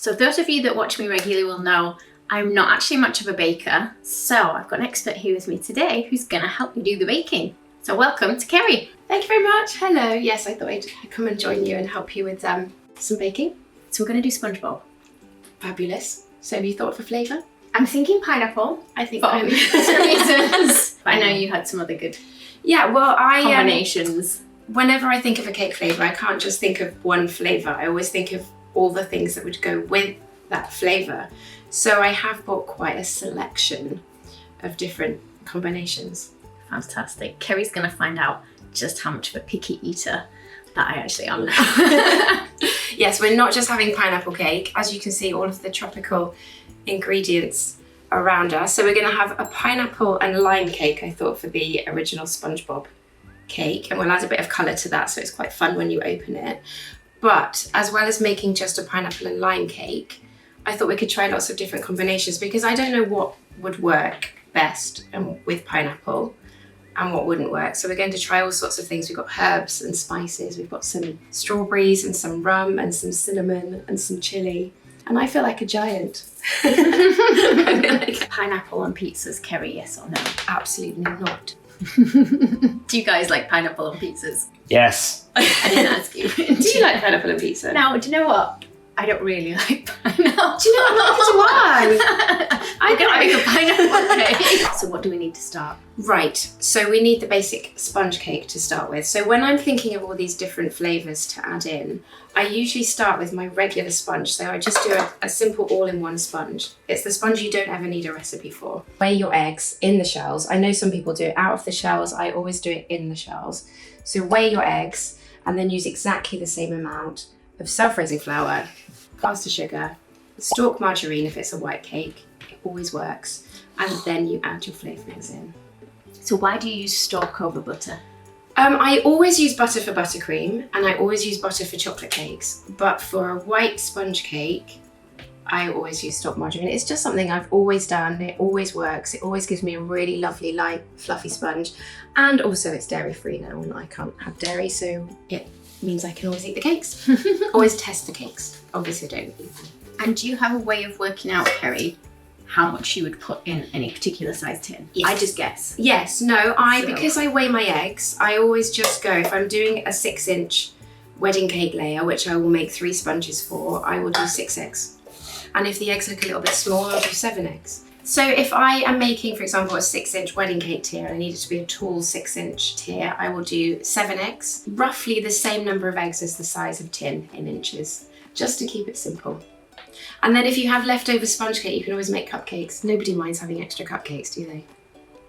So those of you that watch me regularly will know I'm not actually much of a baker. So I've got an expert here with me today who's gonna help me do the baking. So welcome to Kerry. Thank you very much. Hello. Yes, I thought I'd come and join you and help you with some baking. So we're gonna do SpongeBob. Fabulous. So have you thought of a flavour? I'm thinking pineapple. I think for reasons. But I know you had some other good combinations. Whenever I think of a cake flavour, I can't just think of one flavour. I always think of all the things that would go with that flavour. So I have bought quite a selection of different combinations. Fantastic. Kerry's gonna find out just how much of a picky eater that I actually am now. Yes, we're not just having pineapple cake. As you can see, all of the tropical ingredients around us. So we're gonna have a pineapple and lime cake, I thought, for the original SpongeBob cake. And we'll add a bit of colour to that, so it's quite fun when you open it. But as well as making just a pineapple and lime cake, I thought we could try lots of different combinations because I don't know what would work best with pineapple and what wouldn't work. So we're going to try all sorts of things. We've got herbs and spices. We've got some strawberries and some rum and some cinnamon and some chili. And I feel like a giant. Pineapple on pizzas, Kerry, yes or no? Absolutely not. Do you guys like pineapple on pizzas? Yes. I didn't ask you. Do you like pineapple and pizza? Now, do you know what? I don't really like pineapple. Do you know what? Why? I'm gonna make a pineapple cake. So what do we need to start? Right, so we need the basic sponge cake to start with. So when I'm thinking of all these different flavours to add in, I usually start with my regular sponge. So I just do a simple all-in-one sponge. It's the sponge you don't ever need a recipe for. Weigh your eggs in the shells. I know some people do it out of the shells. I always do it in the shells. So weigh your eggs and then use exactly the same amount of self-raising flour, caster sugar, stalk margarine if it's a white cake. It always works. And then you add your flavourings in. So why do you use stalk over butter? I always use butter for buttercream and I always use butter for chocolate cakes. But for a white sponge cake, I always use stalk margarine. It's just something I've always done. It always works. It always gives me a really lovely, light, fluffy sponge. And also it's dairy free now and I can't have dairy, so it means I can always eat the cakes. Always test the cakes. Obviously don't eat them. And do you have a way of working out, Kerry, how much you would put in any particular size tin? Yes. I just guess. Yes, no, because I weigh my eggs, I always just go, if I'm doing a 6-inch wedding cake layer, which I will make 3 sponges for, I will do 6 eggs. And if the eggs look a little bit small, I'll do 7 eggs. So if I am making, for example, a 6-inch wedding cake tier and I need it to be a tall 6-inch tier, I will do 7 eggs, roughly the same number of eggs as the size of tin in inches, just to keep it simple. And then if you have leftover sponge cake, you can always make cupcakes. Nobody minds having extra cupcakes, do they?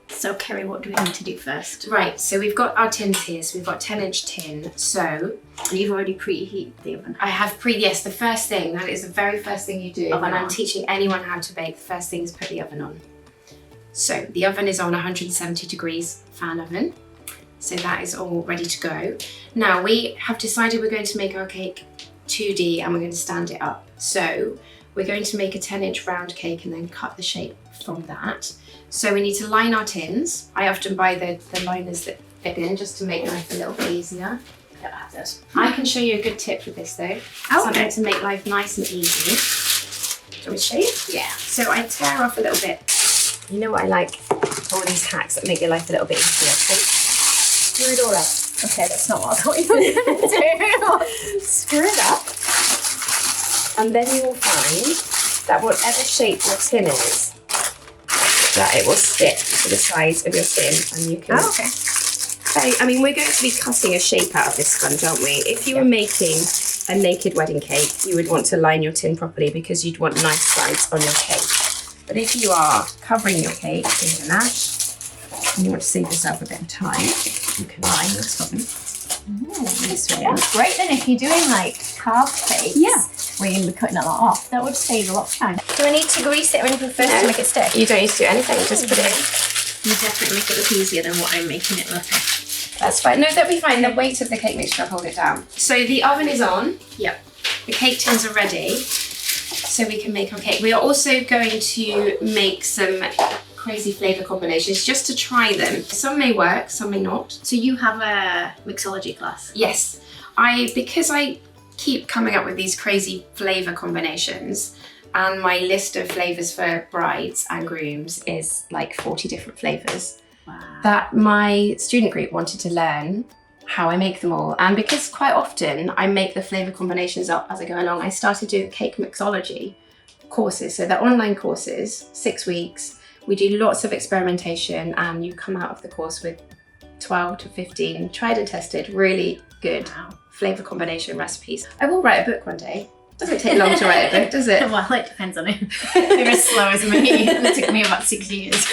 So Kerry, what do we need to do first? Right, so we've got our tins here. So we've got 10-inch tin. So you've already preheated the oven. I have yes, the first thing, that is the very first thing you do Oven when I'm on. teaching anyone how to bake. The first thing is put the oven on. So the oven is on 170 degrees fan oven. So that is all ready to go. Now we have decided we're going to make our cake 2D and we're going to stand it up. So we're going to make a 10-inch round cake and then cut the shape from that. So we need to line our tins. I often buy the liners that fit in just to make life a little bit easier. I can show you a good tip with this though. Something to make life nice and easy. Do you want me to show you? Yeah. So I tear off a little bit. You know what I like? All these hacks that make your life a little bit easier. So screw it all up. Okay, that's not what I thought you were going to do. Screw it up. And then you will find that whatever shape your tin is, that it will stick to the sides of your tin and you can... Oh, okay. I mean, we're going to be cutting a shape out of this sponge, aren't we? If you were making a naked wedding cake, you would want to line your tin properly because you'd want nice sides on your cake. But if you are covering your cake in ganache and you want to save yourself a bit of time, you can line your sponge. This way. That's great then if you're doing like carved cakes. Yeah. Where you're going to be cutting a lot off. That would save a lot of time. Do I need to grease it or anything first to make it stick? You don't need to do anything, just put it in. You definitely make it look easier than what I'm making it look. That's fine. No, that'll be fine. The weight of the cake mixture will hold it down. So the oven is on. Yep. The cake tins are ready. So we can make our cake. We are also going to make some crazy flavour combinations just to try them. Some may work, some may not. So you have a mixology class? Yes. Because I keep coming up with these crazy flavour combinations, and my list of flavours for brides and grooms is like 40 different flavours. Wow. That my student group wanted to learn how I make them all. And because quite often I make the flavour combinations up as I go along, I started doing cake mixology courses. So they're online courses, 6 weeks. We do lots of experimentation, and you come out of the course with 12 to 15 tried and tested, really good flavour combination recipes. I will write a book one day. Doesn't take long to write a book, does it? Well, it depends on it. You're as slow as me. It took me about 6 years.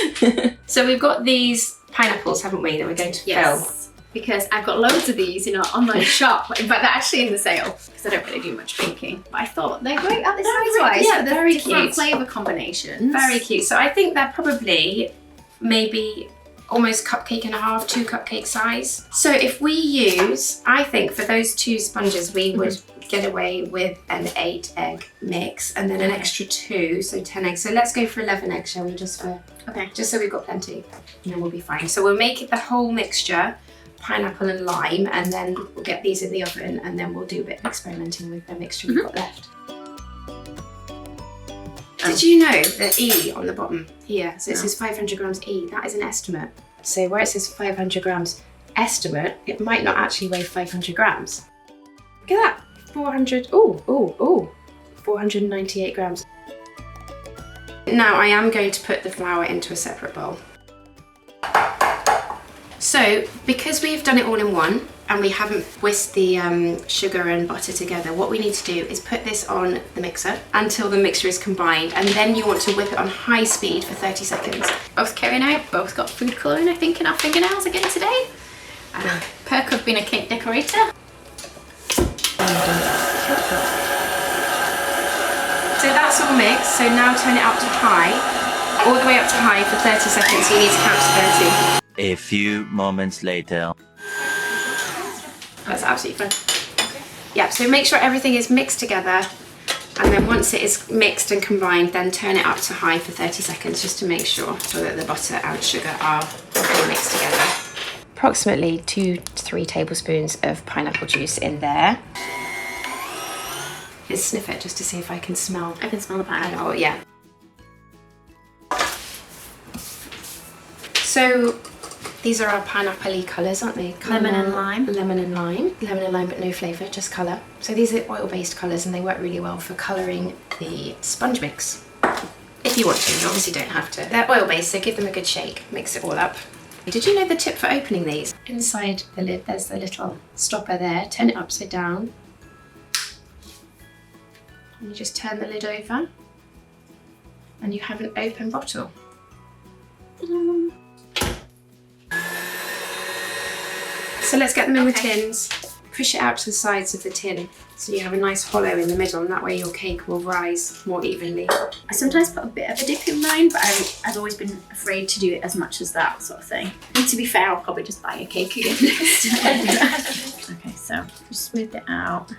So we've got these pineapples, haven't we, that we're going to fill? Because I've got loads of these in our online shop. In fact, they're actually in the sale because I don't really do much baking. But I thought they're great at this size-wise. Yeah, for the very different cute. flavour combinations. Very cute. So I think they're probably maybe almost cupcake and a half, 2 cupcake size. So if we use, I think for those 2 sponges, we would get away with an 8 egg mix and then an extra 2, so 10 eggs. So let's go for 11 eggs, shall we? Just so we've got plenty, and then we'll be fine. So we'll make it the whole mixture, pineapple and lime, and then we'll get these in the oven, and then we'll do a bit of experimenting with the mixture we've got left. Did you know the E on the bottom here, so it says 500 grams E, that is an estimate. So where it says 500 grams estimate, it might not actually weigh 500 grams. Look at that, 498 grams. Now I am going to put the flour into a separate bowl. So because we've done it all in one, and we haven't whisked the sugar and butter together, what we need to do is put this on the mixer until the mixture is combined, and then you want to whip it on high speed for 30 seconds. Both Kerry and I have both got food colouring, I think, in our fingernails again today. Perk of being a cake decorator. So that's all mixed, so now turn it up to high, all the way up to high for 30 seconds, so you need to count to 30. A few moments later. That's absolutely fine. Yeah, so make sure everything is mixed together, and then once it is mixed and combined, then turn it up to high for 30 seconds just to make sure so that the butter and sugar are all mixed together. Approximately 2 to 3 tablespoons of pineapple juice in there. Let's sniff it just to see if I can smell. I can smell the pineapple. Oh, yeah. So these are our pineapple-y colours, aren't they? Lemon and lime. Lemon and lime. Lemon and lime, but no flavour, just colour. So these are oil-based colours, and they work really well for colouring the sponge mix. If you want to, you obviously don't have to. They're oil-based, so give them a good shake. Mix it all up. Did you know the tip for opening these? Inside the lid, there's the little stopper there. Turn it upside down. And you just turn the lid over, and you have an open bottle. So let's get them in the tins. Push it out to the sides of the tin so you have a nice hollow in the middle, and that way your cake will rise more evenly. I sometimes put a bit of a dip in mine, but I've always been afraid to do it as much as that sort of thing. And to be fair, I'll probably just buy a cake again next time. Okay, so just smooth it out.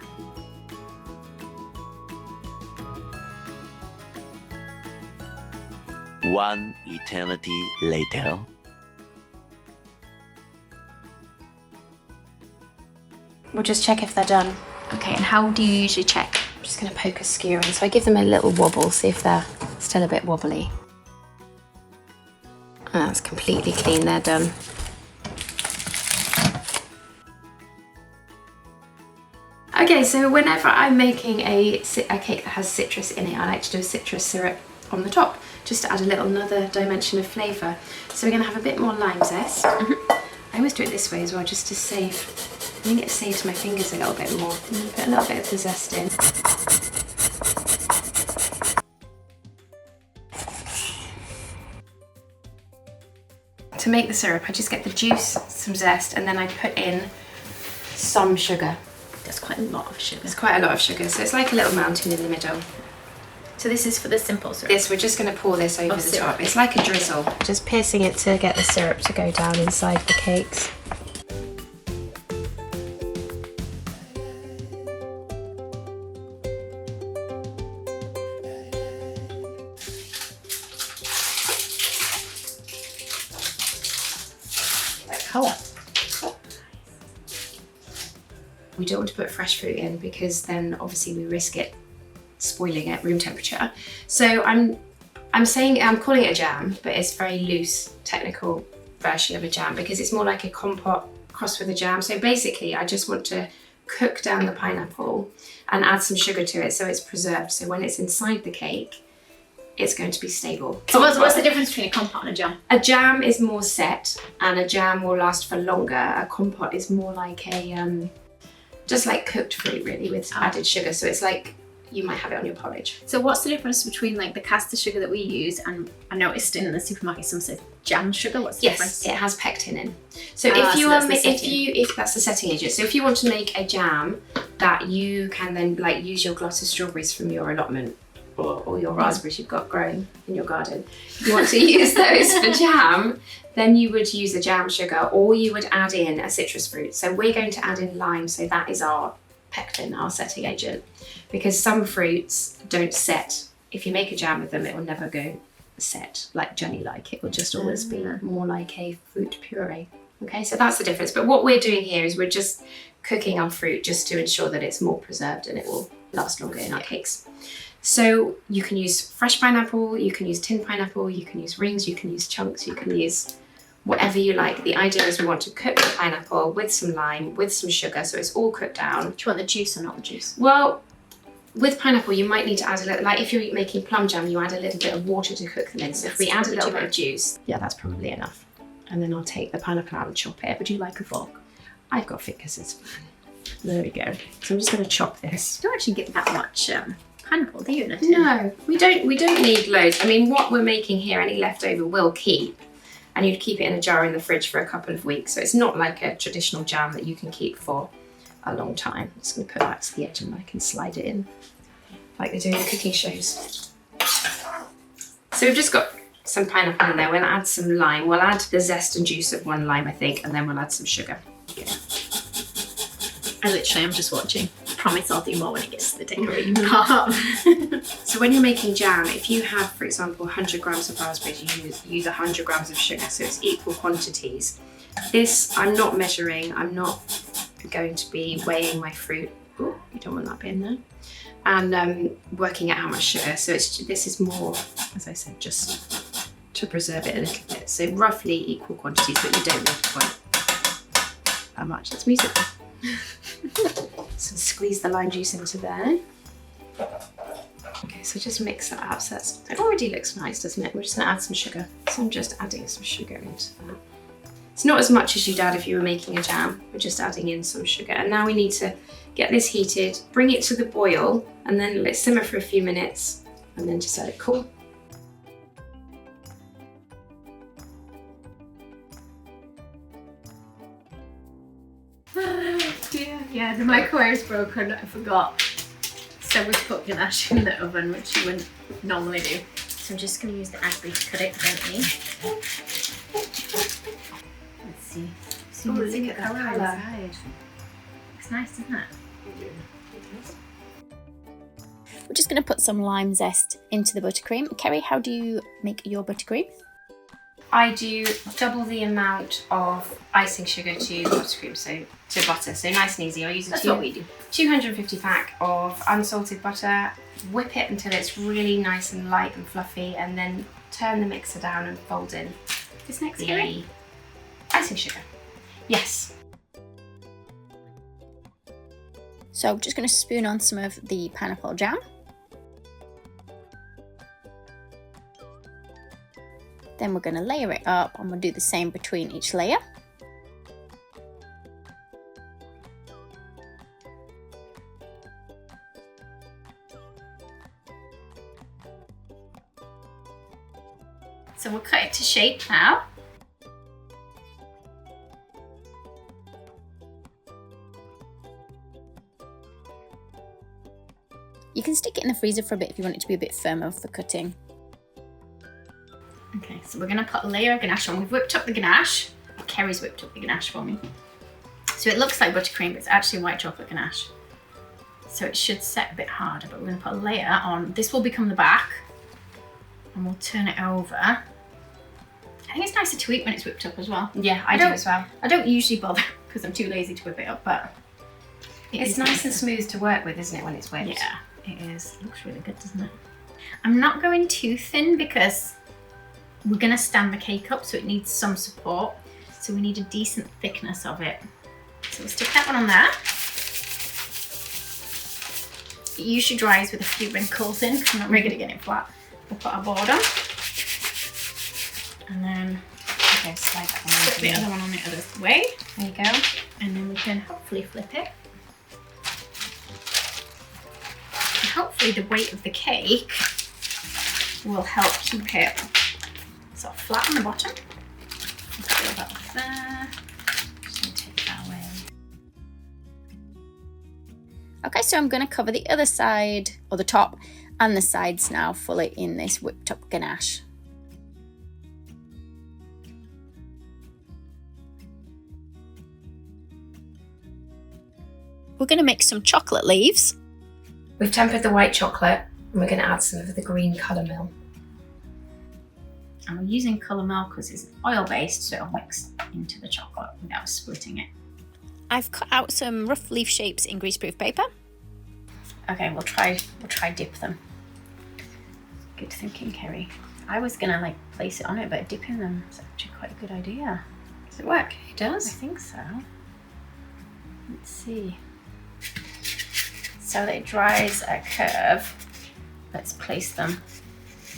One eternity later. We'll just check if they're done. Okay, and how do you usually check? I'm just going to poke a skewer in, so I give them a little wobble, see if they're still a bit wobbly. Oh, that's completely clean, they're done. Okay, so whenever I'm making a cake that has citrus in it, I like to do a citrus syrup on the top, just to add another dimension of flavour. So we're going to have a bit more lime zest. I always do it this way as well, just to save, I think it saves my fingers a little bit more. Put a little bit of the zest in. To make the syrup, I just get the juice, some zest, and then I put in some sugar. That's quite a lot of sugar. It's quite a lot of sugar, so it's like a little mountain in the middle. So this is for the simple syrup? This, we're just going to pour this over the syrup. top. It's like a drizzle. Just piercing it to get the syrup to go down inside the cakes. That colour. We don't want to put fresh fruit in because then obviously we risk it spoiling at room temperature. So I'm calling it a jam, but it's a very loose technical version of a jam because it's more like a compote crossed with a jam. So basically I just want to cook down the pineapple and add some sugar to it so it's preserved. So when it's inside the cake, it's going to be stable. So what's the difference between a compote and a jam? A jam is more set and a jam will last for longer. A compote is more like a, just like cooked fruit really with added sugar. So it's like, you might have it on your porridge. So what's the difference between like the caster sugar that we use and I noticed in the supermarket some say jam sugar? What's the difference? Yes, it has pectin in. So if that's the setting agent. So if you want to make a jam that you can then like use your glass of strawberries from your allotment or your raspberries you've got growing in your garden, if you want to use those for jam, then you would use a jam sugar or you would add in a citrus fruit. So we're going to add in lime, so that is our pectin, our setting agent, because some fruits don't set. If you make a jam with them, it will never go set like jelly-like. It will just always be more like a fruit puree. Okay, so that's the difference. But what we're doing here is we're just cooking our fruit just to ensure that it's more preserved and it will last longer in our cakes. So you can use fresh pineapple, you can use tinned pineapple, you can use rings, you can use chunks, you can use whatever you like. The idea is we want to cook the pineapple with some lime, with some sugar, so it's all cooked down. Do you want the juice or not the juice? Well, with pineapple, you might need to add a little, like if you're making plum jam, you add a little bit of water to cook them in. So if we add a little bit of juice, yeah, that's probably enough. And then I'll take the pineapple out and chop it. Would you like a fork? I've got fingers, it's fine. There we go. So I'm just going to chop this. You don't actually get that much pineapple, do you? No, we don't need loads. I mean, what we're making here, any leftover will keep. And you'd keep it in a jar in the fridge for a couple of weeks. So it's not like a traditional jam that you can keep for a long time. I'm just going to put that to the edge and I can slide it in like they do in the cooking shows. So we've just got some pineapple in there. We'll add some lime. We'll add the zest and juice of one lime, I think, and then we'll add some sugar. Yeah. I literally am just watching. I promise I'll do more when it gets to the decorating part. So when you're making jam, if you have, for example, 100 grams of raspberries, you use 100 grams of sugar, so it's equal quantities. This, I'm not measuring, I'm not going to be weighing my fruit. Ooh, you don't want that bit in there. And working out how much sugar. So this is more, as I said, just to preserve it a little bit. So roughly equal quantities, but you don't need quite that much. That's music. So squeeze the lime juice into there. Okay, so just mix that up. So it already looks nice, doesn't it? We're just gonna add some sugar. So I'm just adding some sugar into that. It's not as much as you'd add if you were making a jam. We're just adding in some sugar. And now we need to get this heated, bring it to the boil, and then let it simmer for a few minutes, and then just let it cool. Yeah, the microwave's broken, I forgot. So we put ganache in the oven, which you wouldn't normally do. So I'm just going to use the agri to cut it gently. Let's see. Oh, look at that colour. Inside. Looks nice, doesn't it? We're just going to put some lime zest into the buttercream. Kerry, how do you make your buttercream? I do double the amount of icing sugar to buttercream, so to butter. So nice and easy. I use a 250 pack of unsalted butter, whip it until it's really nice and light and fluffy, and then turn the mixer down and fold in This next the icing sugar. Yes. So I'm just going to spoon on some of the pineapple jam. Then we're going to layer it up and we'll do the same between each layer. So we'll cut it to shape now. You can stick it in the freezer for a bit if you want it to be a bit firmer for cutting. Okay, so we're going to put a layer of ganache on. We've whipped up the ganache. Kerry's whipped up the ganache for me. So it looks like buttercream, but it's actually white chocolate ganache. So it should set a bit harder, but we're going to put a layer on. This will become the back. And we'll turn it over. I think it's nicer to eat when it's whipped up as well. Yeah, I do as well. I don't usually bother because I'm too lazy to whip it up, but It's nice and smooth to work with, isn't it, when it's whipped? Yeah, it is. It looks really good, doesn't it? I'm not going too thin because we're going to stand the cake up, so it needs some support. So we need a decent thickness of it. So we'll stick that one on there. It usually dries with a few wrinkles in because I'm not very good at getting it flat. We'll put our board on. And then Okay, slide that one put the other one on the other way. There you go. And then we can hopefully flip it. And hopefully the weight of the cake will help keep it sort of flat on the bottom. Let's put that off there. Just gonna take that away. Okay, so I'm gonna cover the other side, or the top and the sides now fully in this whipped up ganache. We're going to make some chocolate leaves. We've tempered the white chocolate and we're going to add some of the green caramel. And we're using colour milk because it's oil based, so it'll mix into the chocolate without splitting it. I've cut out some rough leaf shapes in greaseproof paper. Okay, we'll try dip them. Good thinking, Kerry. I was gonna like place it on it, but dipping them is actually quite a good idea. Does it work? It I does. think so. Let's see. So that it dries a curve, let's place them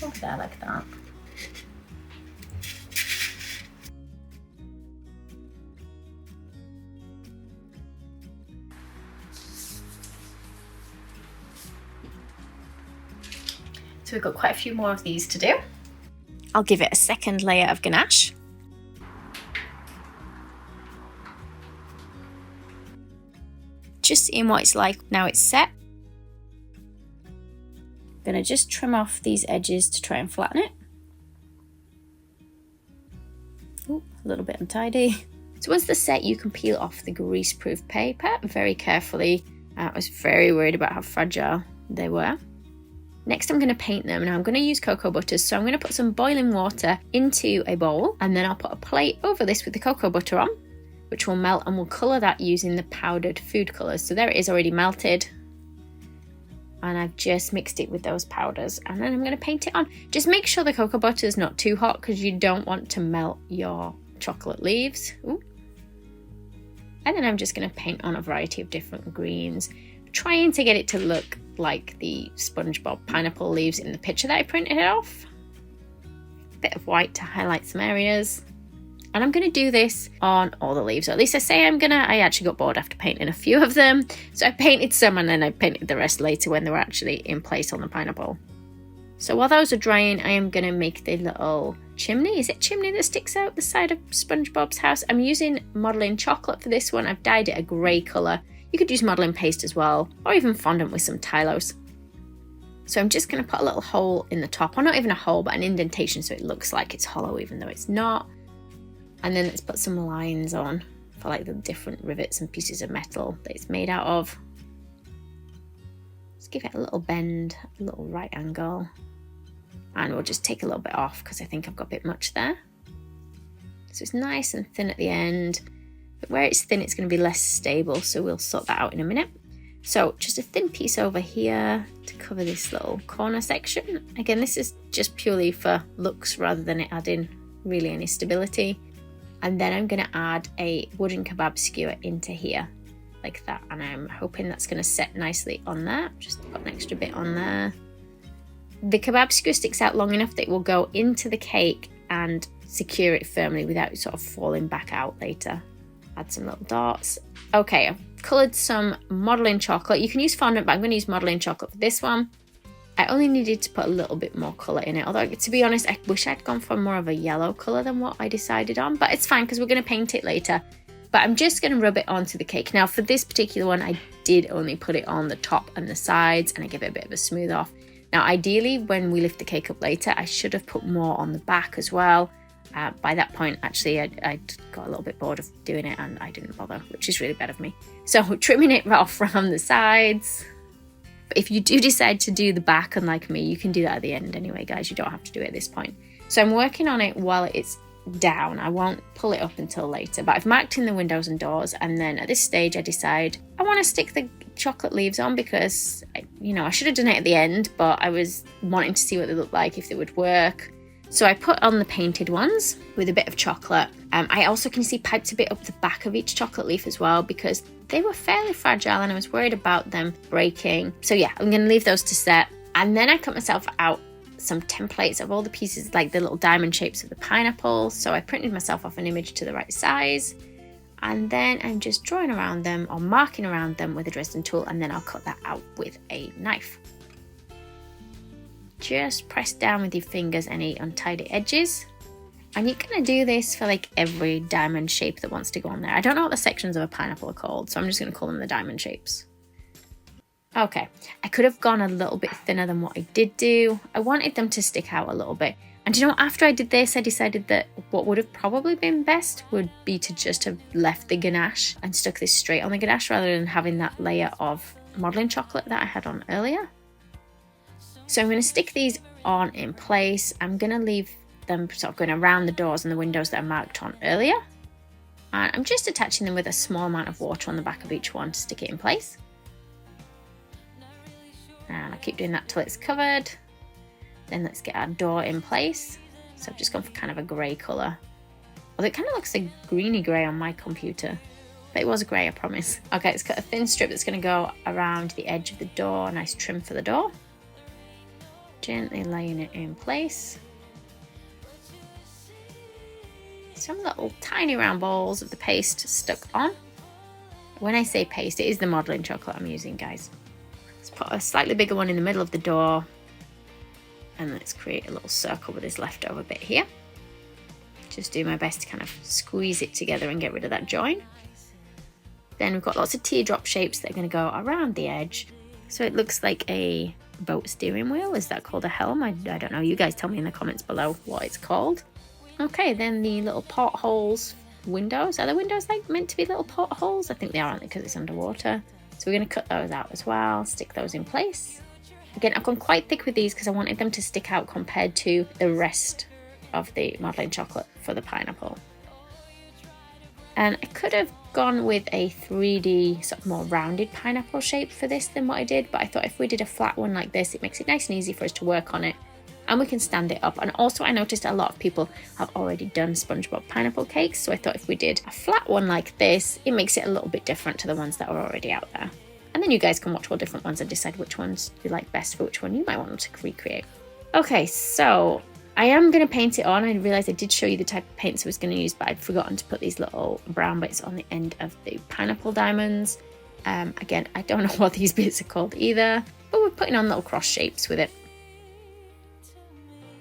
over there like that. So we've got quite a few more of these to do. I'll give it a second layer of ganache. Just seeing what it's like now it's set. Gonna just trim off these edges to try and flatten it. Ooh, a little bit untidy. So once they're set, you can peel off the greaseproof paper very carefully. I was very worried about how fragile they were. Next, I'm going to paint them. Now I'm going to use cocoa butter, so I'm going to put some boiling water into a bowl, and then I'll put a plate over this with the cocoa butter on, which will melt, and we'll colour that using the powdered food colours. So there it is, already melted, and I've just mixed it with those powders, and then I'm going to paint it on. Just make sure the cocoa butter is not too hot because you don't want to melt your chocolate leaves. Ooh. And then I'm just going to paint on a variety of different greens, trying to get it to look like the SpongeBob pineapple leaves in the picture that I printed off. Bit of white to highlight some areas. And I'm going to do this on all the leaves, or at least I say I'm gonna. I actually got bored after painting a few of them, so I painted some and then I painted the rest later when they were actually in place on the pineapple. So while those are drying, I am going to make the little chimney. Is it chimney that sticks out the side of SpongeBob's house? I'm using modelling chocolate for this one. I've dyed it a grey colour. You could use modelling paste as well, or even fondant with some Tylos. So I'm just going to put a little hole in the top, or not even a hole, but an indentation so it looks like it's hollow even though it's not. And then let's put some lines on for like the different rivets and pieces of metal that it's made out of. Let's give it a little bend, a little right angle. And we'll just take a little bit off because I think I've got a bit much there. So it's nice and thin at the end. But where it's thin, it's going to be less stable, so we'll sort that out in a minute. So just a thin piece over here to cover this little corner section. Again, this is just purely for looks rather than it adding really any stability. And then I'm going to add a wooden kebab skewer into here, like that. And I'm hoping that's going to set nicely on there. Just put an extra bit on there. The kebab skewer sticks out long enough that it will go into the cake and secure it firmly without it sort of falling back out later. Add some little dots. Okay, I've coloured some modelling chocolate. You can use fondant, but I'm going to use modelling chocolate for this one. I only needed to put a little bit more colour in it, although to be honest, I wish I'd gone for more of a yellow colour than what I decided on, but it's fine because we're going to paint it later. But I'm just going to rub it onto the cake. Now for this particular one, I did only put it on the top and the sides, and I give it a bit of a smooth off. Now ideally, when we lift the cake up later, I should have put more on the back as well. By that point, actually, I got a little bit bored of doing it and I didn't bother, which is really bad of me. So trimming it off around the sides. But if you do decide to do the back, unlike me, you can do that at the end anyway, guys. You don't have to do it at this point. So I'm working on it while it's down. I won't pull it up until later, but I've marked in the windows and doors, and then at this stage I decide I want to stick the chocolate leaves on because, you know, I should have done it at the end, but I was wanting to see what they look like, if they would work. So I put on the painted ones with a bit of chocolate. I also can see piped a bit up the back of each chocolate leaf as well because they were fairly fragile and I was worried about them breaking. So yeah, I'm going to leave those to set. And then I cut myself out some templates of all the pieces, like the little diamond shapes of the pineapple. So I printed myself off an image to the right size, and then I'm just drawing around them or marking around them with a Dresden tool, and then I'll cut that out with a knife. Just press down with your fingers any untidy edges, and you're gonna do this for like every diamond shape that wants to go on there. I don't know what the sections of a pineapple are called, so I'm just gonna call them the diamond shapes. Okay, I could have gone a little bit thinner than what I did do. I wanted them to stick out a little bit. And you know, after I did this, I decided that what would have probably been best would be to just have left the ganache and stuck this straight on the ganache rather than having that layer of modelling chocolate that I had on earlier. So I'm going to stick these on in place. I'm going to leave them sort of going around the doors and the windows that I marked on earlier. And I'm just attaching them with a small amount of water on the back of each one to stick it in place. And I keep doing that till it's covered. Then let's get our door in place. So I've just gone for kind of a grey colour. Although it kind of looks a greeny grey on my computer. But it was grey, I promise. Okay, let's cut a thin strip that's going to go around the edge of the door. A nice trim for the door. Gently laying it in place. Some little tiny round balls of the paste stuck on. When I say paste, it is the modelling chocolate I'm using, guys. Let's put a slightly bigger one in the middle of the door. And let's create a little circle with this leftover bit here. Just do my best to kind of squeeze it together and get rid of that join. Then we've got lots of teardrop shapes that are going to go around the edge. So it looks like a boat steering wheel. Is that called a helm? I don't know. You guys tell me in the comments below what it's called. Okay, then the little portholes windows. Are the windows like meant to be little portholes? I think they are, aren't they, because it's underwater. So we're going to cut those out as well. Stick those in place. Again, I've gone quite thick with these because I wanted them to stick out compared to the rest of the modelling chocolate for the pineapple. And I could have gone with a 3D sort of more rounded pineapple shape for this than what I did, but I thought if we did a flat one like this, it makes it nice and easy for us to work on it and we can stand it up. And also I noticed a lot of people have already done SpongeBob pineapple cakes, so I thought if we did a flat one like this, it makes it a little bit different to the ones that are already out there. And then you guys can watch all different ones and decide which ones you like best for which one you might want to recreate. Okay, so I am going to paint it on. I realised I did show you the type of paints I was going to use, but I'd forgotten to put these little brown bits on the end of the pineapple diamonds. Again, I don't know what these bits are called either, but we're putting on little cross shapes with it.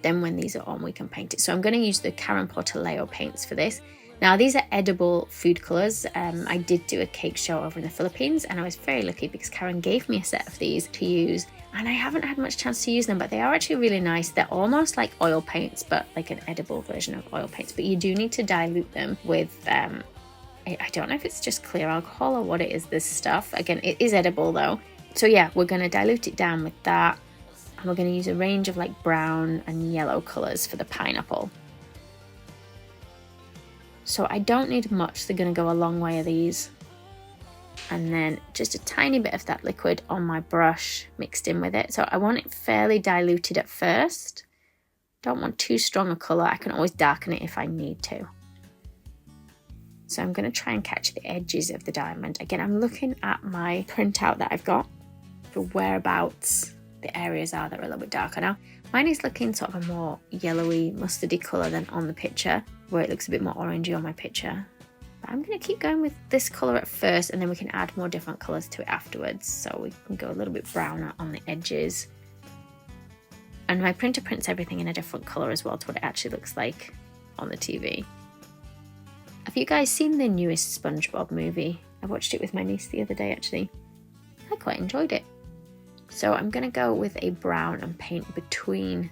Then when these are on, we can paint it. So I'm going to use the Karen Portoleo paints for this. Now, these are edible food colours. I did do a cake show over in the Philippines and I was very lucky because Karen gave me a set of these to use and I haven't had much chance to use them, but they are actually really nice. They're almost like oil paints, but like an edible version of oil paints. But you do need to dilute them with, I don't know if it's just clear alcohol or what it is, this stuff. Again, it is edible though. So yeah, we're going to dilute it down with that. And we're going to use a range of like brown and yellow colours for the pineapple. So I don't need much, they're going to go a long way of these. And then just a tiny bit of that liquid on my brush mixed in with it. So I want it fairly diluted at first. Don't want too strong a colour, I can always darken it if I need to. So I'm going to try and catch the edges of the diamond. Again, I'm looking at my printout that I've got for whereabouts the areas are that are a little bit darker. Now, mine is looking sort of a more yellowy, mustardy colour than on the picture, where it looks a bit more orangey on my picture. But I'm going to keep going with this colour at first, and then we can add more different colours to it afterwards. So we can go a little bit browner on the edges. And my printer prints everything in a different colour as well to what it actually looks like on the TV. Have you guys seen the newest SpongeBob movie? I watched it with my niece the other day actually. I quite enjoyed it. So I'm going to go with a brown and paint between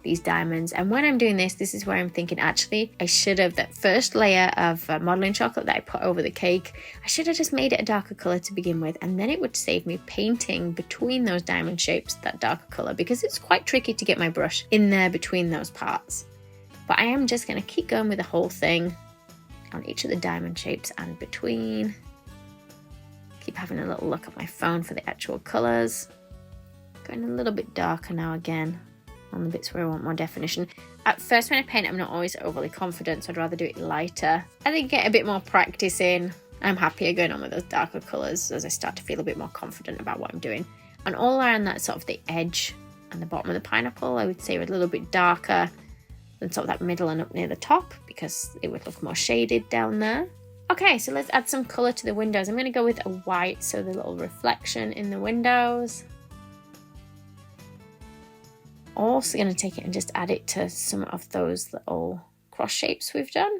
these diamonds. And when I'm doing this, this is where I'm thinking actually I should have, that first layer of modelling chocolate that I put over the cake, I should have just made it a darker colour to begin with, and then it would save me painting between those diamond shapes that darker colour, because it's quite tricky to get my brush in there between those parts. But I am just going to keep going with the whole thing on each of the diamond shapes and between. Keep having a little look at my phone for the actual colours. Going a little bit darker now again on the bits where I want more definition. At first when I paint, I'm not always overly confident, so I'd rather do it lighter. I think get a bit more practice in. I'm happier going on with those darker colours as I start to feel a bit more confident about what I'm doing. And all around that sort of the edge and the bottom of the pineapple, I would say are a little bit darker than sort of that middle and up near the top, because it would look more shaded down there. Okay, so let's add some colour to the windows. I'm going to go with a white, so the little reflection in the windows. Also going to take it and just add it to some of those little cross shapes we've done.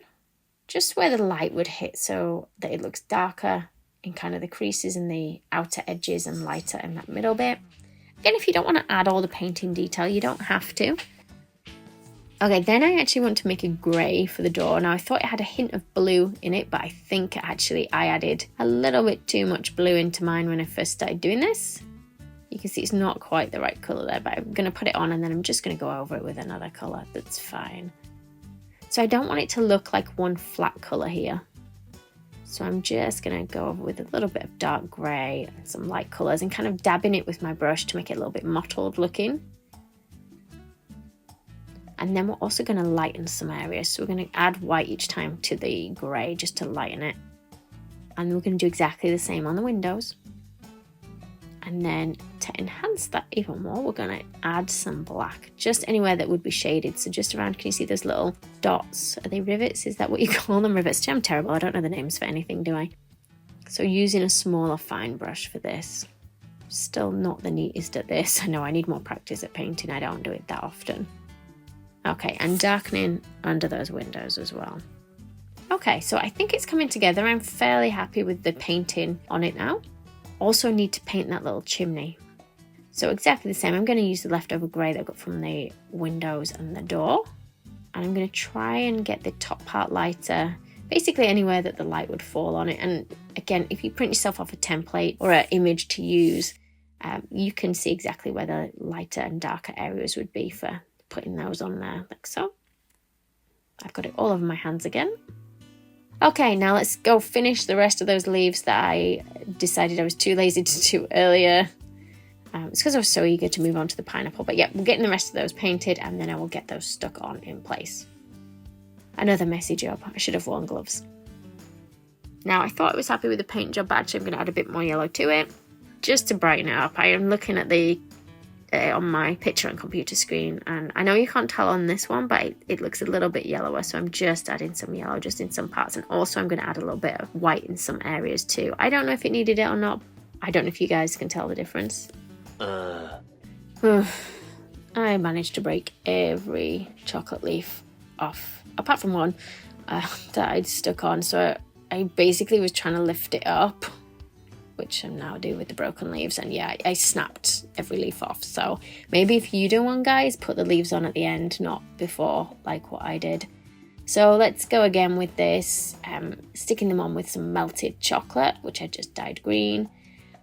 Just where the light would hit so that it looks darker in kind of the creases and the outer edges and lighter in that middle bit. Again, if you don't want to add all the painting detail, you don't have to. Okay, then I actually want to make a grey for the door. Now I thought it had a hint of blue in it, but I think actually I added a little bit too much blue into mine when I first started doing this. You can see it's not quite the right colour there, but I'm going to put it on and then I'm just going to go over it with another colour. That's fine. So I don't want it to look like one flat colour here. So I'm just going to go over with a little bit of dark grey and some light colours and kind of dabbing it with my brush to make it a little bit mottled looking. And then we're also going to lighten some areas. So we're going to add white each time to the grey just to lighten it. And we're going to do exactly the same on the windows. And then to enhance that even more, we're going to add some black, just anywhere that would be shaded. So just around, can you see those little dots? Are they rivets? Is that what you call them? Rivets? I'm terrible. I don't know the names for anything, do I? So using a smaller fine brush for this. Still not the neatest at this. I know I need more practice at painting. I don't do it that often. Okay, and darkening under those windows as well. Okay, so I think it's coming together. I'm fairly happy with the painting on it now. Also need to paint that little chimney. So exactly the same. I'm going to use the leftover grey that I got from the windows and the door. And I'm going to try and get the top part lighter, basically anywhere that the light would fall on it. And again, if you print yourself off a template or an image to use, you can see exactly where the lighter and darker areas would be for putting those on there, like so. I've got it all over my hands again. Okay, now let's go finish the rest of those leaves that I decided I was too lazy to do earlier. It's because I was so eager to move on to the pineapple. But yeah, we're getting the rest of those painted and then I will get those stuck on in place. Another messy job. I should have worn gloves. Now, I thought I was happy with the paint job, but actually I'm going to add a bit more yellow to it just to brighten it up. I am looking at the on my picture and computer screen, and I know you can't tell on this one, but it looks a little bit yellower, so I'm just adding some yellow just in some parts, and also I'm going to add a little bit of white in some areas too. I don't know if it needed it or not. I don't know if you guys can tell the difference. I managed to break every chocolate leaf off, apart from one that I'd stuck on, so I basically was trying to lift it up, which I'm now doing with the broken leaves, and yeah, I snapped every leaf off. So maybe if you do one, guys, put the leaves on at the end, not before, like what I did. So let's go again with this, sticking them on with some melted chocolate, which I just dyed green.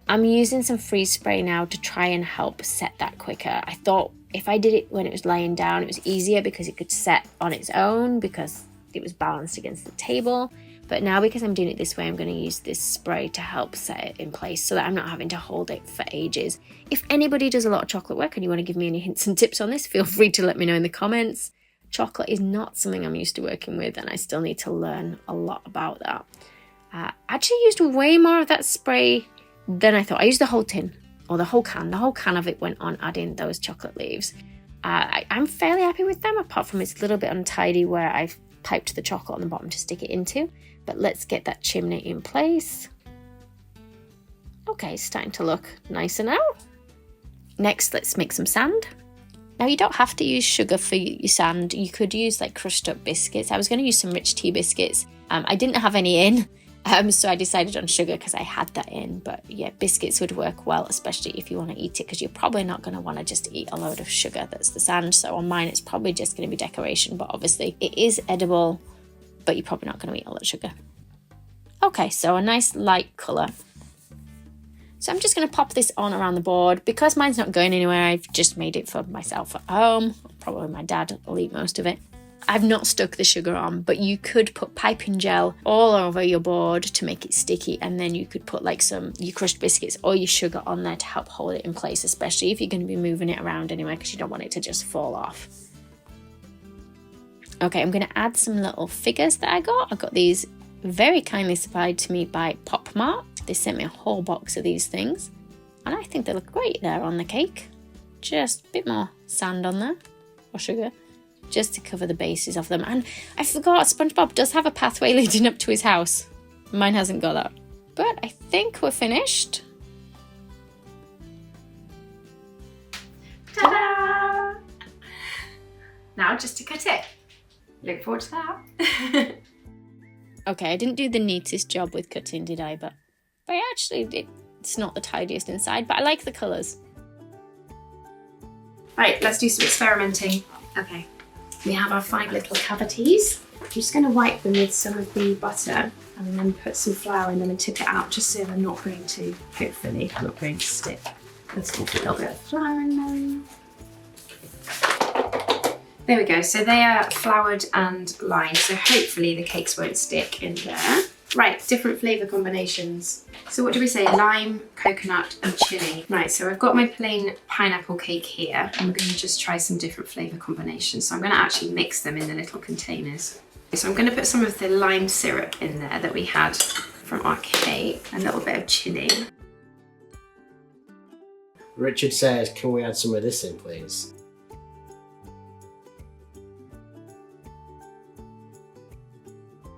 I'm using some freeze spray now to try and help set that quicker. I thought if I did it when it was laying down, it was easier because it could set on its own because it was balanced against the table. But now because I'm doing it this way, I'm going to use this spray to help set it in place so that I'm not having to hold it for ages. If anybody does a lot of chocolate work and you want to give me any hints and tips on this, feel free to let me know in the comments. Chocolate is not something I'm used to working with, and I still need to learn a lot about that. I actually used way more of that spray than I thought. I used the whole tin, or the whole can. The whole can of it went on adding those chocolate leaves. I'm fairly happy with them, apart from it's a little bit untidy where I've piped the chocolate on the bottom to stick it into. But let's get that chimney in place. Okay, it's starting to look nicer now. Next, let's make some sand. Now, you don't have to use sugar for your sand. You could use like crushed up biscuits. I was going to use some rich tea biscuits. I didn't have any in, so I decided on sugar because I had that in. But yeah, biscuits would work well, especially if you want to eat it, because you're probably not going to want to just eat a load of sugar. That's the sand. So on mine, it's probably just going to be decoration, but obviously it is edible, but you're probably not going to eat all that sugar. Okay, so a nice light colour. So I'm just going to pop this on around the board. Because mine's not going anywhere, I've just made it for myself at home. Probably my dad will eat most of it. I've not stuck the sugar on, but you could put piping gel all over your board to make it sticky, and then you could put like your crushed biscuits or your sugar on there to help hold it in place, especially if you're going to be moving it around anyway, because you don't want it to just fall off. Okay, I'm going to add some little figures that I got. I got these very kindly supplied to me by Pop Mart. They sent me a whole box of these things, and I think they look great there on the cake. Just a bit more sand on there, or sugar, just to cover the bases of them. And I forgot, SpongeBob does have a pathway leading up to his house. Mine hasn't got that. But I think we're finished. Ta-da! Now just to cut it. Look forward to that. Okay, I didn't do the neatest job with cutting, did I? But I actually did. It's not the tidiest inside, but I like the colours. Right, let's do some experimenting. Okay, we have our 5 little cavities. I'm just going to wipe them with some of the butter and then put some flour in them and tip it out just so they're not going to, hopefully, not going to stick. Let's put a little bit of flour in them. There we go, so they are floured and lined, so hopefully the cakes won't stick in there. Right, different flavour combinations. So what do we say? Lime, coconut and chilli. Right, so I've got my plain pineapple cake here, and we're going to just try some different flavour combinations. So I'm going to actually mix them in the little containers. So I'm going to put some of the lime syrup in there that we had from our cake, a little bit of chilli. Richard says, can we add some of this in, please?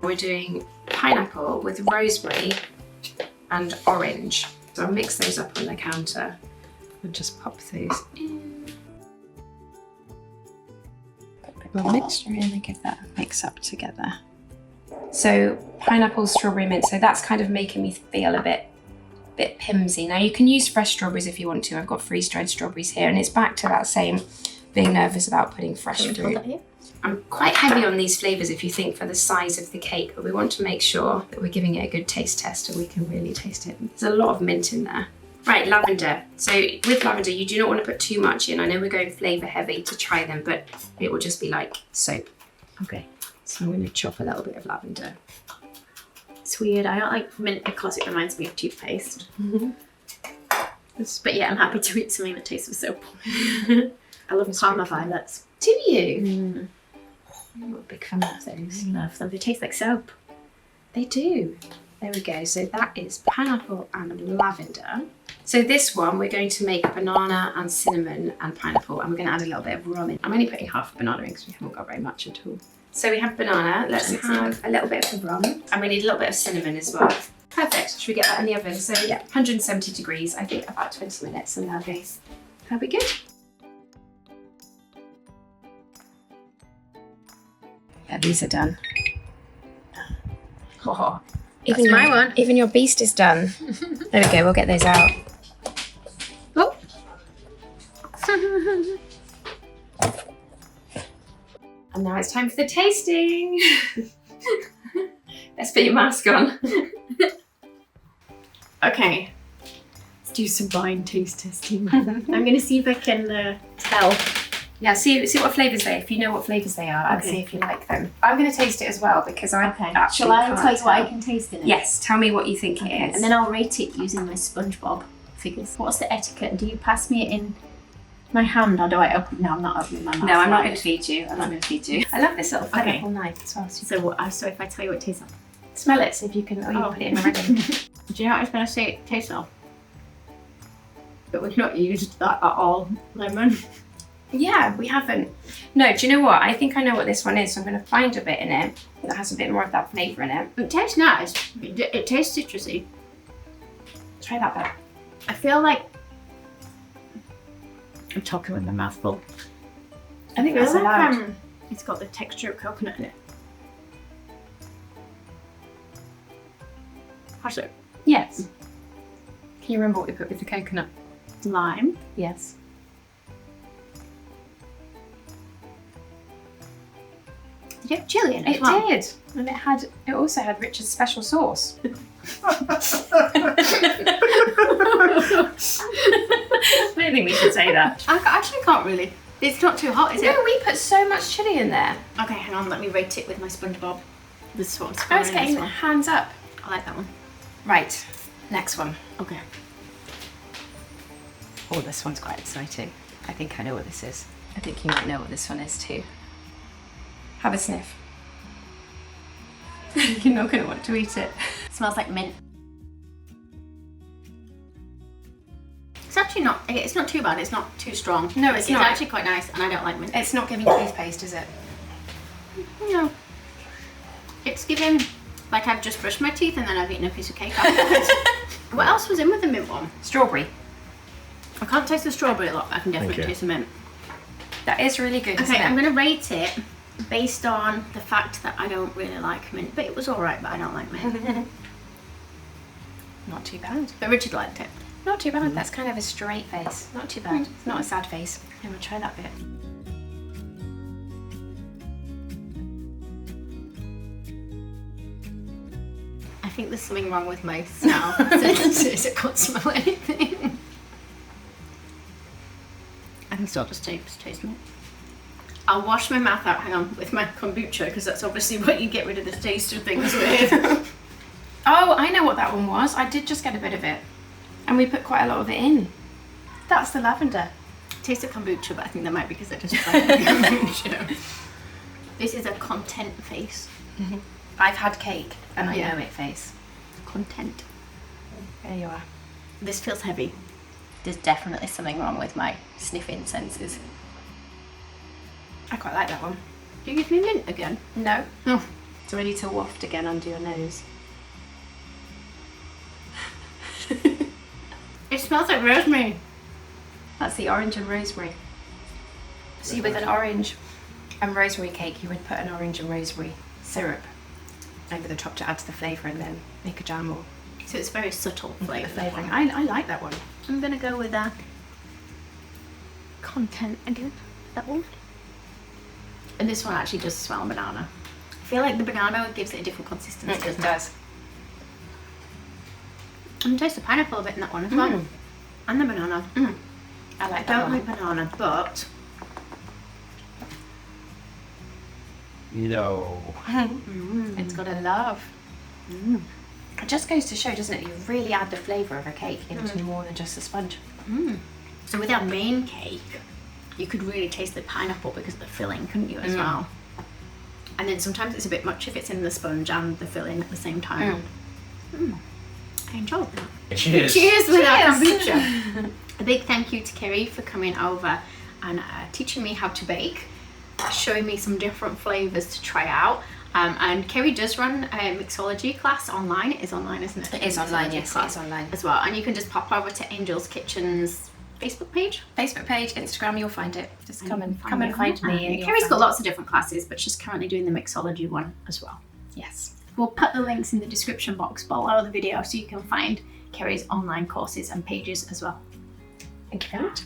We're doing pineapple with rosemary and orange. So I'll mix those up on the counter and just pop those in. Put a bit more mixture in and give that a mix up together. So pineapple, strawberry mint, so that's kind of making me feel a bit pimsy. Now you can use fresh strawberries if you want to. I've got freeze-dried strawberries here, and it's back to that same being nervous about putting fresh fruit. I'm quite heavy on these flavours if you think for the size of the cake, but we want to make sure that we're giving it a good taste test and we can really taste it. There's a lot of mint in there. Right, lavender. So with lavender, you do not want to put too much in. I know we're going flavour heavy to try them, but it will just be like soap. Okay, so I'm going to chop a little bit of lavender. It's weird, I don't like mint because it reminds me of toothpaste. But yeah, I'm happy to eat something that tastes of soap. I love Parma violets. Do you? I'm not a big fan of those. I love them, they taste like soap. They do. There we go, so that is pineapple and lavender. So this one, we're going to make banana and cinnamon and pineapple, and we're going to add a little bit of rum in. I'm only putting half a banana in because we haven't got very much at all. So we have banana, let's have a little bit of the rum, and we need a little bit of cinnamon as well. Perfect, should we get that in the oven? So yeah, 170 degrees, I think about 20 minutes, and that'll be good. Yeah, these are done. Oh, Even my one. Even your beast is done. There we go, we'll get those out. Oh. And now it's time for the tasting. Let's put your mask on. Okay, let's do some blind taste testing. I'm going to see if I can tell. Yeah, see what flavours they are. If you know what flavours they are, and see if you like them. I'm going to taste it as well because I actually Shall I can't tell you what I tell. can taste in it? Yes, tell me what you think it is. And then I'll rate it using my SpongeBob figures. What's the etiquette? Do you pass me it in my hand or do I open? No, I'm not opening my mouth. No, I'm not going to feed you. I'm not going to feed you. I love this little pineapple knife as well. So if I tell you what it tastes like. Smell it, see if you can. Oh, you put it in already. Do you know what I was going to say it tastes like? But we've not used that at all. Lemon. Yeah, we haven't. No, do you know what? I think I know what this one is, so I'm going to find a bit in it that has a bit more of that flavour in it. It tastes nice. It tastes citrusy. Try that bit. I feel like I'm talking with my mouth full. I think that's allowed. It's got the texture of coconut in it. Has it? Yes. Can you remember what we put with the coconut? Lime. Yes. Did it have chilli in it? It did, and it also had Richard's special sauce. I don't think we should say that. I actually can't really It's not too hot, is it? No, we put so much chilli in there. Okay, hang on, let me rate it with my SpongeBob. This is what I'm I was scoring getting this one. hands up. I like that one. Right, next one. Okay. Oh, this one's quite exciting. I think I know what this is. I think you might know what this one is too. Have a sniff. You're not going to want to eat it. It smells like mint. It's actually not, it's not too bad, it's not too strong. No, it's not. It's actually quite nice, and I don't like mint. It's not giving toothpaste, is it? No. It's giving, like I've just brushed my teeth and then I've eaten a piece of cake afterwards. What else was in with the mint one? Strawberry. I can't taste the strawberry a lot, but I can definitely Okay. taste the mint. That is really good, isn't Okay, it? I'm going to rate it based on the fact that I don't really like mint, but it was alright, but I don't like mint. Not too bad. But Richard liked it. Not too bad. That's kind of a straight face. Not too bad. It's not a sad face. I'm going to try that bit. I think there's something wrong with my smell, since I can't smell anything. I can still just taste mint. I'll wash my mouth out, hang on, with my kombucha, because that's obviously what you get rid of the taste of things with. Oh, I know what that one was. I did just get a bit of it. And we put quite a lot of it in. That's the lavender. Taste of kombucha, but I think that might be because I just tried kombucha. This is a content face. I've had cake and I Yeah. know it face. Content. There you are. This feels heavy. There's definitely something wrong with my sniffing senses. I quite like that one. Do you give me mint again? No. Oh. It's ready to waft again under your nose. It smells like rosemary. That's the orange and rosemary. See, with an orange and rosemary cake, you would put an orange and rosemary syrup over the top to add to the flavour and then make a jam or So it's very subtle the flavour. flavouring. I like that one. I'm gonna go with that content again. That one. And this one actually does smell banana. I feel like the banana gives it a different consistency. It doesn't does. I can taste the pineapple a bit in that one as well. And the banana. I I like that don't one. like banana, but No. It's got a love. It just goes to show, doesn't it? You really add the flavour of a cake into more than just a sponge. so with our main cake, you could really taste the pineapple because of the filling, couldn't you, as well? And then sometimes it's a bit much if it's in the sponge and the filling at the same time. I enjoyed that. Cheers. Cheers with our kombucha. A big thank you to Kerry for coming over and teaching me how to bake, showing me some different flavours to try out. And Kerry does run a mixology class online. It is online, isn't it? It is online, Mixology yes, it class is online. as well. And you can just pop over to Angels Kitchen's Facebook page. Facebook page, Instagram, you'll find it. Just come and find Yeah, me. And you'll Kerry's find got it. lots of different classes, but she's currently doing the mixology one as well. Yes. We'll put the links in the description box below the video so you can find Kerry's online courses and pages as well. Thank you very much.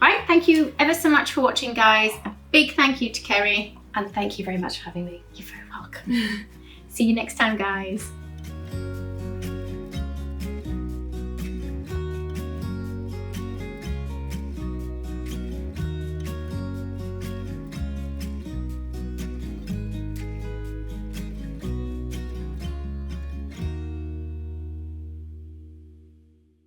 Right, thank you ever so much for watching, guys. A big thank you to Kerry. And thank you very much for having me. You're very welcome. See you next time, guys.